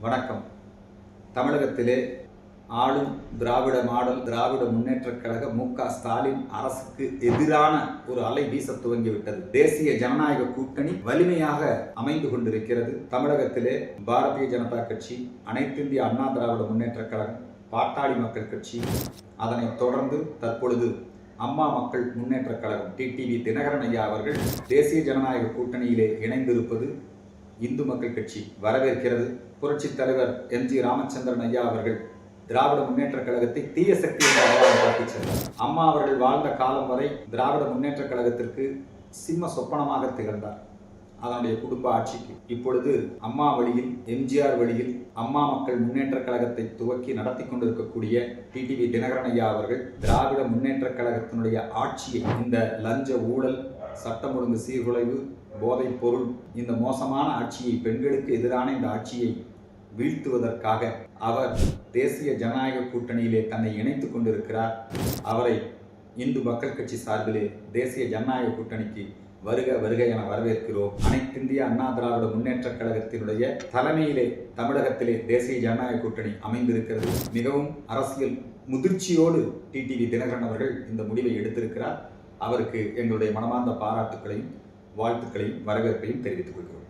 வணக்கம். தமிழகத்திலே ஆளும் திராவிட மாடல் திராவிட முன்னேற்றக் கழக மு.க.ஸ்டாலின் அரசுக்கு எதிரான ஒரு அலை வீச துவங்கிவிட்டது. தேசிய ஜனநாயக கூட்டணி வலிமையாக அமைந்து கொண்டிருக்கிறது. தமிழகத்திலே பாரதிய ஜனதா கட்சி, அனைத்திந்திய அண்ணா திராவிட முன்னேற்றக் கழகம், பாட்டாளி மக்கள் கட்சி, அதனைத் தொடர்ந்து தற்பொழுது அம்மா மக்கள் முன்னேற்றக் கழகம் டிடிவி தினகரன் ஐயா அவர்கள் தேசிய ஜனநாயக கூட்டணியிலே இணைந்திருப்பது இந்து மக்கள் கட்சி வரவேற்கிறது. புரட்சித் தலைவர் எம்.ஜி. ராமச்சந்திரன் ஐயா அவர்கள் திராவிட முன்னேற்றக் கழகத்தை தீய சக்தி என்று அடையாளம் காட்டிச் சென்றார். அம்மா அவர்கள் வாழ்ந்த காலம் வரை திராவிட முன்னேற்றக் கழகத்திற்கு சிம்ம சொப்பனமாக திகழ்ந்தார். அதனுடைய குடும்ப ஆட்சிக்கு இப்பொழுது அம்மா வழியில், எம்ஜிஆர் வழியில் அம்மா மக்கள் முன்னேற்றக் கழகத்தை துவக்கி நடத்தி கொண்டிருக்கக்கூடிய டிடிவி தினகரன் ஐயா அவர்கள் திராவிட முன்னேற்றக் கழகத்தினுடைய ஆட்சியை, இந்த லஞ்ச ஊழல், சட்டம் ஒழுங்கு சீர்குலைவு, போதைப் பொருள், இந்த மோசமான ஆட்சியை, பெண்களுக்கு எதிரான இந்த ஆட்சியை வீழ்த்துவதற்காக அவர் தேசிய ஜனநாயக கூட்டணியிலே தன்னை இணைத்துக் கொண்டிருக்கிறார். அவரை இந்து மக்கள் கட்சி சார்பிலே தேசிய ஜனநாயக கூட்டணிக்கு வருக வருக என வரவேற்கிறோம். அனைத்திந்திய அண்ணா திராவிட முன்னேற்றக் கழகத்தினுடைய தலைமையிலே தமிழகத்திலே தேசிய ஜனநாயக கூட்டணி அமைந்திருக்கிறது. மிகவும் அரசியல் முதிர்ச்சியோடு டிடிவி தினகரன் அவர்கள் இந்த முடிவை எடுத்திருக்கிறார். அவருக்கு எங்களுடைய மனமார்ந்த பாராட்டுக்களையும் வாழ்த்துக்களையும் வரவேற்பையும் தெரிவித்துக் கொள்கிறோம்.